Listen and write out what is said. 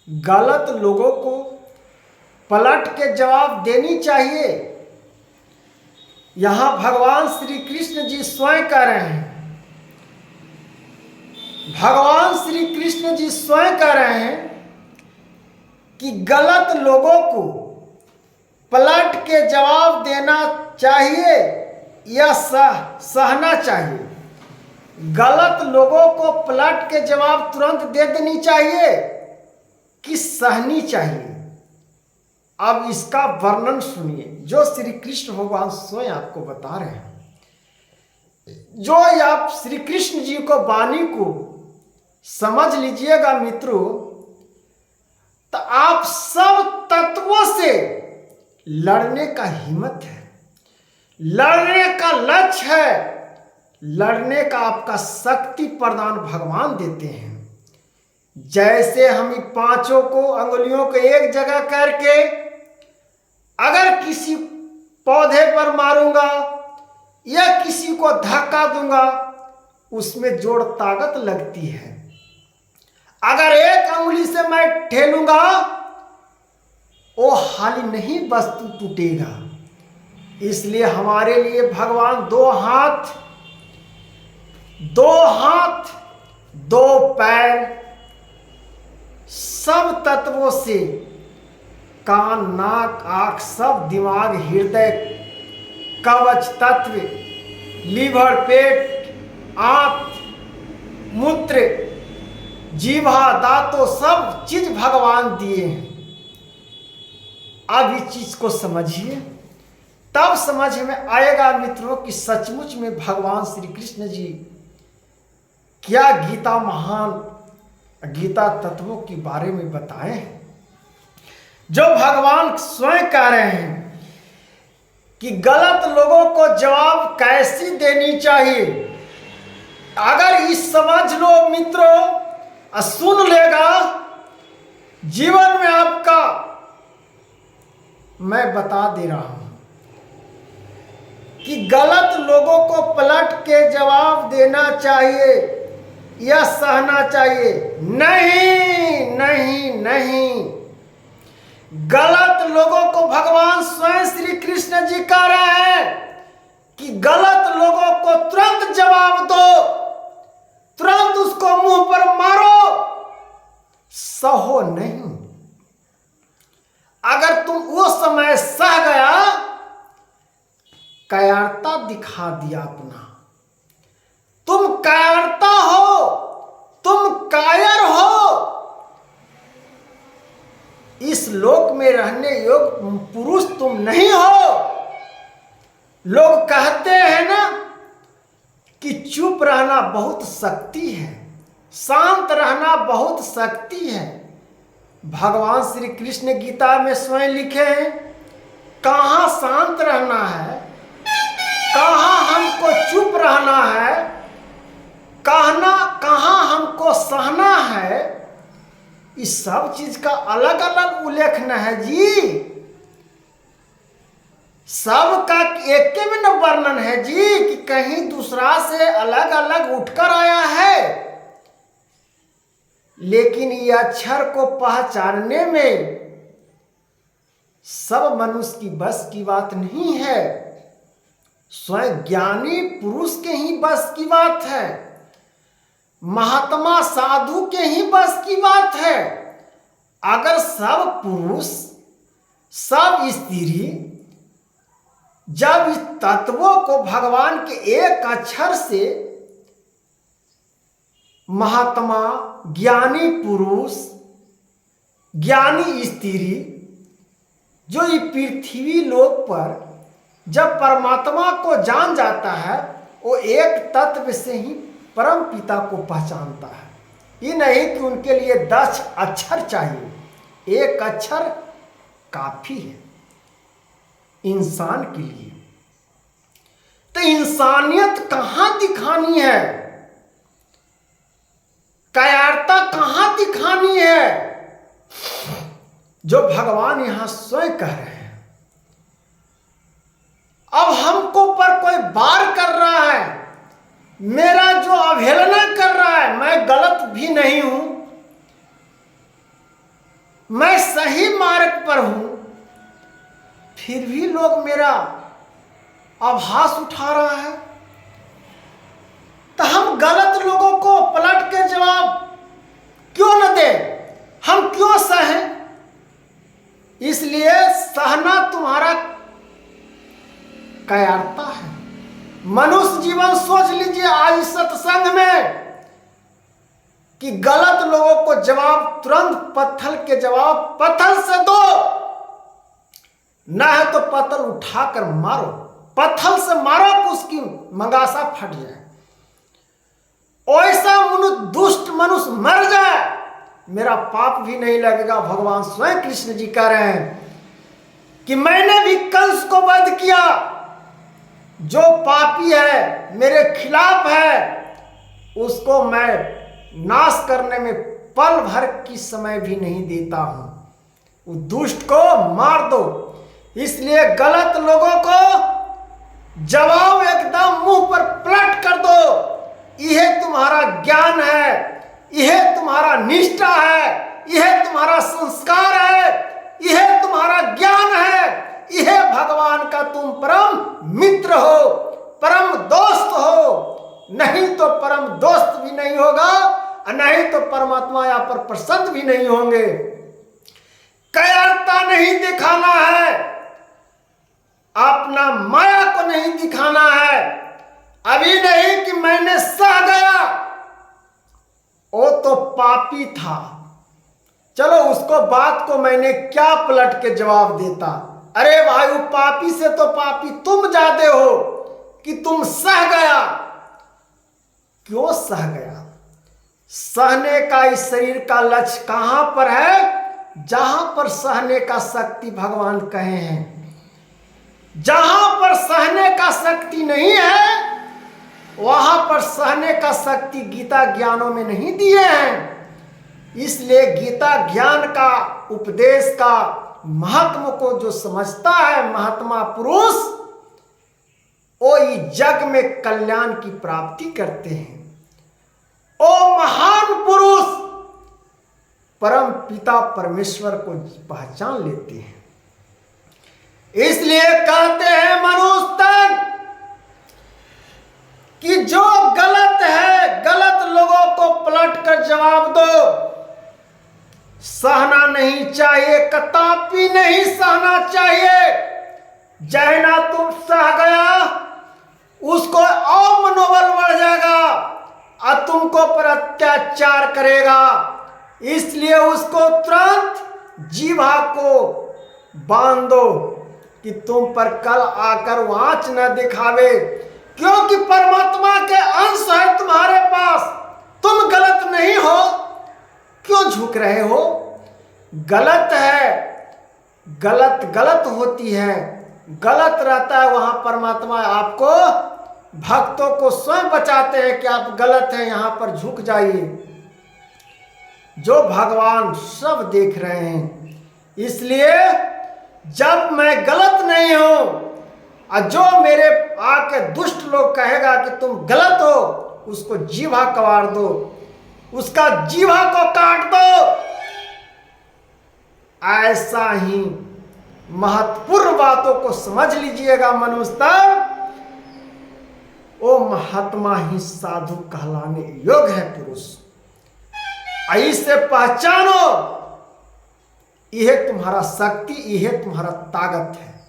गलत लोगों को पलट के जवाब देनी चाहिए। यहां भगवान श्री कृष्ण जी स्वयं कह रहे हैं, भगवान श्री कृष्ण जी स्वयं कह रहे हैं कि गलत लोगों को पलट के जवाब देना चाहिए या सहना चाहिए। गलत लोगों को पलट के जवाब तुरंत दे देनी चाहिए कि सहनी चाहिए। अब इसका वर्णन सुनिए जो श्री कृष्ण भगवान स्वयं आपको बता रहे हैं। जो आप श्री कृष्ण जी को वाणी को समझ लीजिएगा मित्रों, तो आप सब तत्वों से लड़ने का हिम्मत है, लड़ने का लक्ष्य है, लड़ने का आपका शक्ति प्रदान भगवान देते हैं। जैसे हम पांचों को अंगुलियों को एक जगह करके अगर किसी पौधे पर मारूंगा या किसी को धक्का दूंगा, उसमें जोड़ ताकत लगती है। अगर एक अंगुली से मैं ठेलूंगा, वो हाली नहीं वस्तु टूटेगा। इसलिए हमारे लिए भगवान दो हाथ, दो पैर, सब तत्वों से कान, नाक, आंख, सब दिमाग, हृदय, कवच तत्व, लीवर, पेट, आंत, मूत्र, जीवा, दांतों, सब चीज भगवान दिए हैं। अब इस चीज को समझिए, तब समझ में आएगा मित्रों कि सचमुच में भगवान श्री कृष्ण जी क्या गीता महान गीता तत्वों के बारे में बताए हैं। जो भगवान स्वयं कह रहे हैं कि गलत लोगों को जवाब कैसी देनी चाहिए। अगर इस समझ लो मित्रों, सुन लेगा, जीवन में आपका मैं बता दे रहा हूं कि गलत लोगों को पलट के जवाब देना चाहिए या सहना चाहिए। नहीं नहीं नहीं, गलत लोगों को भगवान स्वयं श्री कृष्ण जी कह रहे हैं कि गलत लोगों को तुरंत जवाब दो, तुरंत उसको मुंह पर मारो, सहो नहीं। अगर तुम वो समय सह गया, कायरता दिखा दिया अपना, तुम कायरता हो, तुम कायर हो, इस लोक में रहने योग्य पुरुष तुम नहीं हो। लोग कहते हैं ना कि चुप रहना बहुत शक्ति है, शांत रहना बहुत शक्ति है। भगवान श्री कृष्ण गीता में स्वयं लिखे हैं, कहाँ शांत रहना है, कहाँ हमको चुप रहना है, कहाँ हमको सहना है। इस सब चीज का अलग अलग उल्लेखन है जी, सबका एक में न वर्णन है जी कि कहीं दूसरा से अलग अलग उठकर आया है। लेकिन ये अक्षर को पहचानने में सब मनुष्य की बस की बात नहीं है, स्वयं ज्ञानी पुरुष के ही बस की बात है, महात्मा साधु के ही बस की बात है। अगर सब पुरुष सब स्त्री जब इस तत्वों को भगवान के एक अक्षर से महात्मा, ज्ञानी पुरुष, ज्ञानी स्त्री जो ये पृथ्वी लोक पर जब परमात्मा को जान जाता है, वो एक तत्व से ही परम पिता को पहचानता है। ये नहीं कि उनके लिए 10 अक्षर चाहिए, एक अक्षर काफी है इंसान के लिए। तो इंसानियत कहां दिखानी है, कायरता कहां दिखानी है, जो भगवान यहां स्वयं कह रहे हैं। अब हमको पर कोई वार कर रहा है, मेरा जो अवहेलना कर रहा है, मैं गलत भी नहीं हूं, मैं सही मार्ग पर हूं, फिर भी लोग मेरा आभास उठा रहा है। तो हम गलत लोगों को पलट के जवाब क्यों न दें? हम क्यों सहें? इसलिए सहना तुम्हारा कायरता है। मनुष्य जीवन सोच लीजिए आज सत्संग में कि गलत लोगों को जवाब तुरंत पत्थर के जवाब पत्थर से दो, ना है तो पत्थर उठाकर मारो, पत्थर से मारो कि उसकी मंगासा फट जाए। ऐसा दुष्ट मनुष्य मर जाए, मेरा पाप भी नहीं लगेगा। भगवान स्वयं कृष्ण जी कह रहे हैं कि मैंने भी कंस को वध किया, जो पापी है मेरे खिलाफ है, उसको मैं नाश करने में पल भर की समय भी नहीं देता हूं। उस दुष्ट को मार दो। इसलिए गलत लोगों को जवाब एकदम मुंह पर पलट कर दो। यह तुम्हारा ज्ञान है, यह तुम्हारा निष्ठा है, यह तुम्हारा संस्कार है, यह तुम्हारा ज्ञान है, यह भगवान का तुम परम मित्र हो, परम दोस्त हो। नहीं तो परम दोस्त भी नहीं होगा, नहीं तो परमात्मा यहाँ पर प्रसन्न भी नहीं होंगे। कायरता नहीं दिखाना है, अपना माया को नहीं दिखाना है। अभी नहीं कि मैंने सह गया, वो तो पापी था, चलो उसको बात को मैंने क्या पलट के जवाब देता। अरे भाई वो पापी से तो पापी तुम जाते हो कि तुम सह गया। क्यों सह गया? सहने का इस शरीर का लक्ष्य कहां पर है? जहां पर सहने का शक्ति भगवान कहे हैं। जहां पर सहने का शक्ति नहीं है, वहां पर सहने का शक्ति गीता ज्ञानों में नहीं दिए हैं। इसलिए गीता ज्ञान का उपदेश का महत्व को जो समझता है महात्मा पुरुष, वो इस जग में कल्याण की प्राप्ति करते हैं। ओ महान पुरुष परम पिता परमेश्वर को पहचान लेते हैं। इसलिए कहते हैं मनुष्य तन कि जो गलत है, गलत लोगों को पलट कर जवाब दो। सहना नहीं चाहिए, कदापि नहीं सहना चाहिए। जहना तुम सह गया, उसको और मनोबल बढ़ जाएगा और तुमको पर अत्याचार करेगा। इसलिए उसको तुरंत जीवा को बांध दो कि तुम पर कल आकर आंच न दिखावे, क्योंकि परमात्मा के अंश है तुम्हारे पास। तुम गलत नहीं हो, क्यों झुक रहे हो? गलत है, गलत गलत होती है, गलत रहता है, वहां परमात्मा आपको भक्तों को स्वयं बचाते हैं कि आप गलत हैं, यहां पर झुक जाइए। जो भगवान सब देख रहे हैं। इसलिए जब मैं गलत नहीं हूं और जो मेरे आके दुष्ट लोग कहेगा कि तुम गलत हो, उसको जीवा कवाड़ दो, उसका जीवा को काट दो। ऐसा ही महत्वपूर्ण बातों को समझ लीजिएगा मनुष्य, वो महात्मा ही साधु कहलाने योग्य है पुरुष। ऐसे पहचानो, यह तुम्हारा शक्ति, यह तुम्हारा ताकत है।